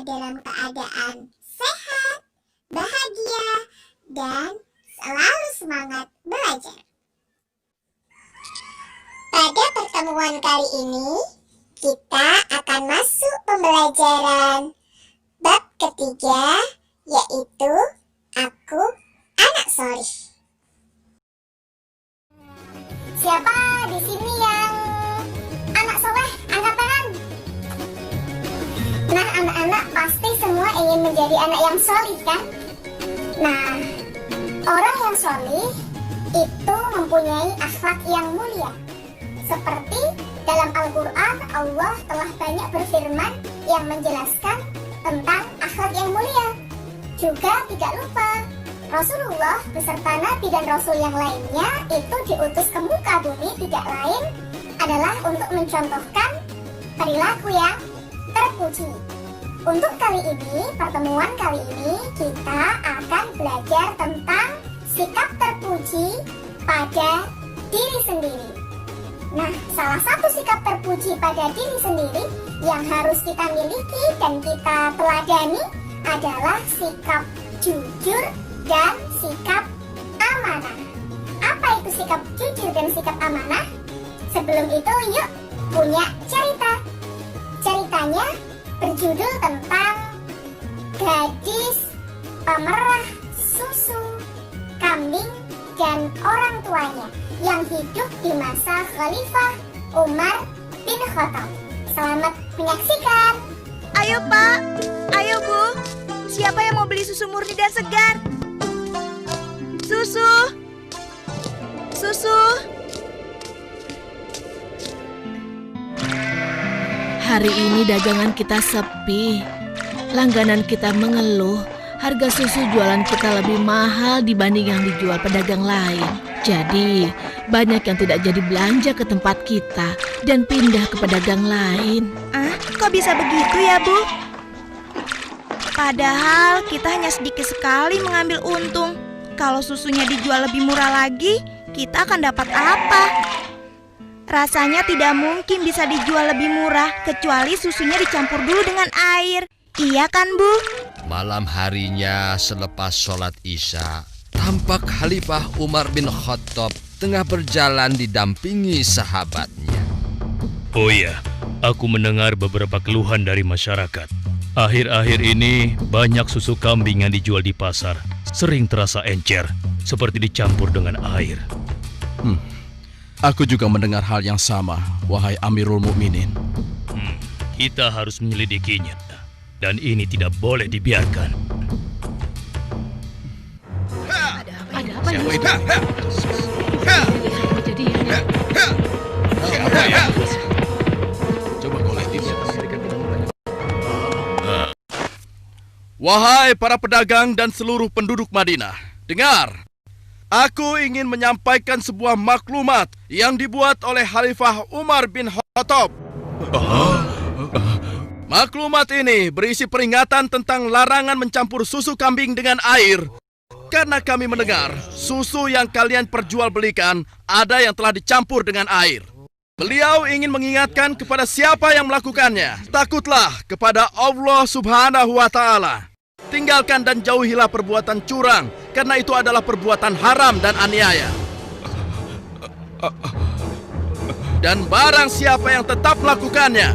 dalam keadaan sehat, bahagia, dan selalu semangat belajar. Pada pertemuan kali ini, kita akan masuk pembelajaran bab ketiga, yaitu Aku Anak Solih. Siapa di sini yang anak soleh? Angkat tangan. Nah, anak-anak pasti semua ingin menjadi anak yang solih, kan? Nah, orang yang solih itu mempunyai akhlak yang mulia. Seperti dalam Al-Quran, Allah telah banyak berfirman yang menjelaskan tentang akhlak yang mulia. Juga tidak lupa, Rasulullah beserta Nabi dan Rasul yang lainnya itu diutus ke muka bumi tidak lain adalah untuk mencontohkan perilaku yang terpuji. Untuk kali ini, pertemuan kali ini, kita akan belajar tentang sikap terpuji pada diri sendiri. Nah, salah satu sikap terpuji pada diri sendiri yang harus kita miliki dan kita teladani adalah sikap jujur dan sikap amanah. Apa itu sikap jujur dan sikap amanah? Sebelum itu, yuk punya cerita. Ceritanya berjudul tentang gadis pemerah susu kambing dan orang tuanya yang hidup di masa Khalifah Umar bin Khattab. Selamat menyaksikan. Ayo Pak, ayo Bu, siapa yang mau beli susu murni dan segar? Susu. Hari ini dagangan kita sepi. Langganan kita mengeluh. Harga susu jualan kita lebih mahal dibanding yang dijual pedagang lain. Jadi, banyak yang tidak jadi belanja ke tempat kita dan pindah ke pedagang lain. Kok bisa begitu ya Bu? Padahal kita hanya sedikit sekali mengambil untung. Kalau susunya dijual lebih murah lagi, kita akan dapat apa? Rasanya tidak mungkin bisa dijual lebih murah kecuali susunya dicampur dulu dengan air. Iya kan Bu? Malam harinya selepas sholat Isya, tampak Khalifah Umar bin Khattab tengah berjalan didampingi sahabatnya. Oh iya, aku mendengar beberapa keluhan dari masyarakat. Akhir-akhir ini banyak susu kambing yang dijual di pasar sering terasa encer, seperti dicampur dengan air. Aku juga mendengar hal yang sama, wahai Amirul Mukminin. Kita harus menyelidikinya, dan ini tidak boleh dibiarkan. Ada apa Siapa nih? itu? Kejadiannya. Coba kolektif. Wahai para pedagang dan seluruh penduduk Madinah, dengar. Aku ingin menyampaikan sebuah maklumat yang dibuat oleh Khalifah Umar bin Khattab. Maklumat ini berisi peringatan tentang larangan mencampur susu kambing dengan air. Karena kami mendengar susu yang kalian perjualbelikan ada yang telah dicampur dengan air. Beliau ingin mengingatkan kepada siapa yang melakukannya. Takutlah kepada Allah Subhanahu wa Ta'ala. Tinggalkan dan jauhilah perbuatan curang, karena itu adalah perbuatan haram dan aniaya. Dan barang siapa yang tetap melakukannya,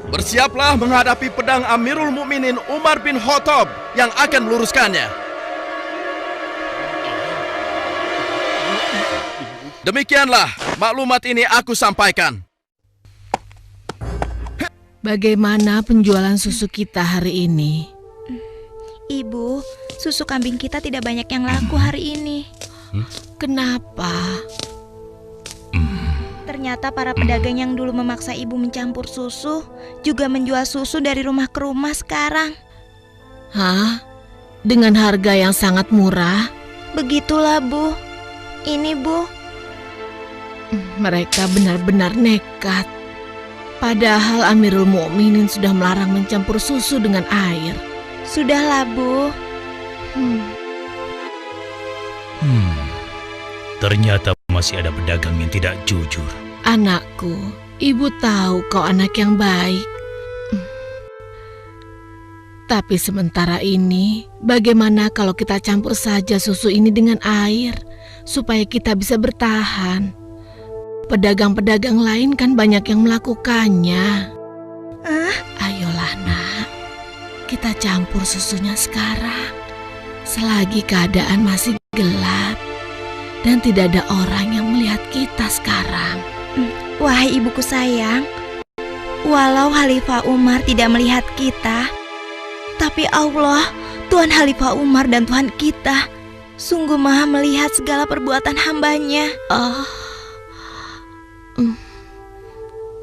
bersiaplah menghadapi pedang Amirul Mukminin Umar bin Khattab yang akan meluruskannya. Demikianlah maklumat ini aku sampaikan. Bagaimana penjualan susu kita hari ini? Ibu, susu kambing kita tidak banyak yang laku hari ini. Kenapa? Ternyata para pedagang yang dulu memaksa ibu mencampur susu juga menjual susu dari rumah ke rumah sekarang. Hah? Dengan harga yang sangat murah? Begitulah Bu. Ini Bu. Mereka benar-benar nekat. Padahal Amirul Mukminin sudah melarang mencampur susu dengan air. Sudahlah Bu. Ternyata masih ada pedagang yang tidak jujur. Anakku, ibu tahu kau anak yang baik. Tapi sementara ini, bagaimana kalau kita campur saja susu ini dengan air, supaya kita bisa bertahan? Pedagang-pedagang lain kan banyak yang melakukannya. Ayolah nak, kita campur susunya sekarang. Selagi keadaan masih gelap dan tidak ada orang yang melihat kita sekarang. Wahai ibuku sayang, walau Khalifah Umar tidak melihat kita, tapi Allah, Tuhan Khalifah Umar dan Tuhan kita, sungguh maha melihat segala perbuatan hambanya.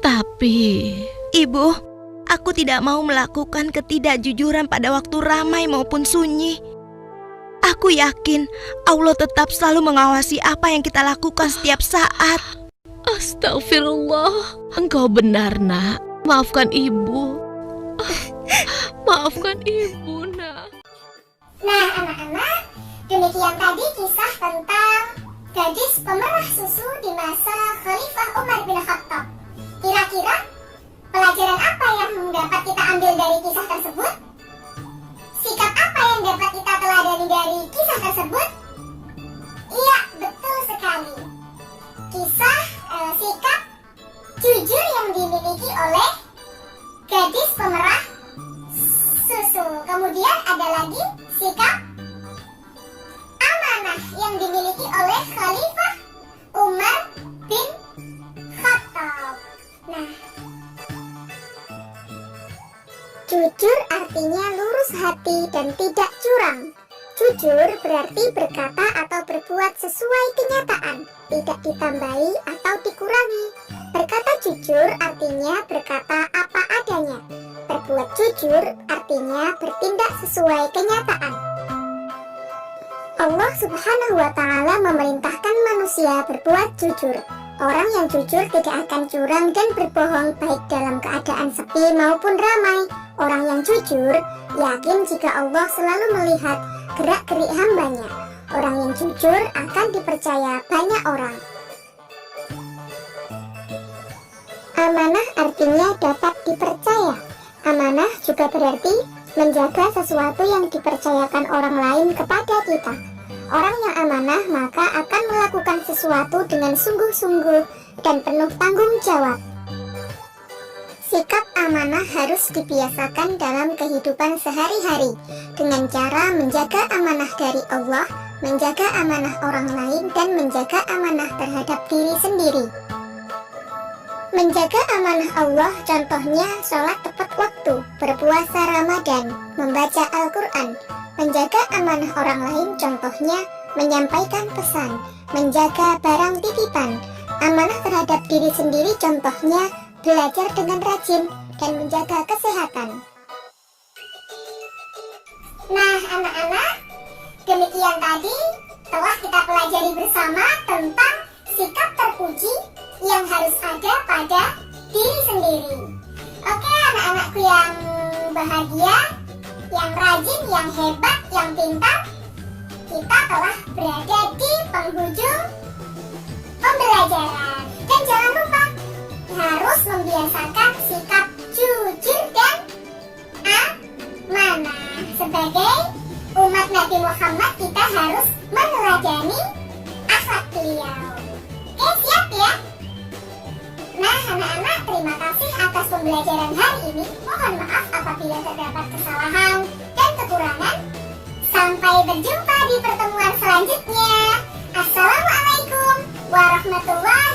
Tapi Ibu, aku tidak mau melakukan ketidakjujuran pada waktu ramai maupun sunyi. Aku yakin Allah tetap selalu mengawasi apa yang kita lakukan setiap saat. astagfirullah, engkau benar nak. Maafkan ibu. Maafkan ibu nak. Nah, anak-anak, demikian tadi kisah tentang gadis pemerah susu di masa Khalifah Umar bin Khattab. Kira-kira pelajaran apa yang dapat kita ambil dari kisah tersebut? Sikap apa yang dapat kita teladani dari kisah tersebut? Iya, betul sekali. Sikap jujur yang dimiliki oleh gadis pemerah susu. Kemudian ada lagi sikap amanah yang dimiliki oleh Khalifah Umar bin Khattab. Nah, jujur artinya lurus hati dan tidak curang. Jujur berarti berkata atau berbuat sesuai kenyataan, tidak ditambahi atau dikurangi. Berkata jujur artinya berkata apa adanya. Berbuat jujur artinya bertindak sesuai kenyataan. Allah Subhanahu wa Ta'ala memerintahkan manusia berbuat jujur. Orang yang jujur tidak akan curang dan berbohong baik dalam keadaan sepi maupun ramai. Orang yang jujur yakin jika Allah selalu melihat gerak-gerik hambanya. Orang yang jujur akan dipercaya banyak orang. Amanah artinya dapat dipercaya. Amanah juga berarti menjaga sesuatu yang dipercayakan orang lain kepada kita. Orang yang amanah maka akan melakukan sesuatu dengan sungguh-sungguh dan penuh tanggung jawab. Sikap amanah harus dibiasakan dalam kehidupan sehari-hari dengan cara menjaga amanah dari Allah, menjaga amanah orang lain, dan menjaga amanah terhadap diri sendiri. Menjaga amanah Allah contohnya sholat tepat waktu, berpuasa Ramadan, membaca Al-Quran. Menjaga amanah orang lain contohnya menyampaikan pesan, menjaga barang titipan. Amanah terhadap diri sendiri contohnya belajar dengan rajin dan menjaga kesehatan. Nah, anak-anak, demikian tadi telah kita pelajari bersama tentang sikap terpuji yang harus ada pada diri sendiri. Oke, anak-anakku yang bahagia, yang rajin, yang hebat, yang pintar, kita telah berada di penghujung pembelajaran. Dan jangan lupa harus membiasakan sikap jujur dan amanah. Sebagai umat Nabi Muhammad, kita harus meneladani akhlak beliau. Oke, siap ya? Nah, anak-anak, terima kasih atas pembelajaran hari ini. Mohon maaf apabila terdapat kesalahan dan kekurangan. Sampai berjumpa di pertemuan selanjutnya. Assalamualaikum warahmatullahi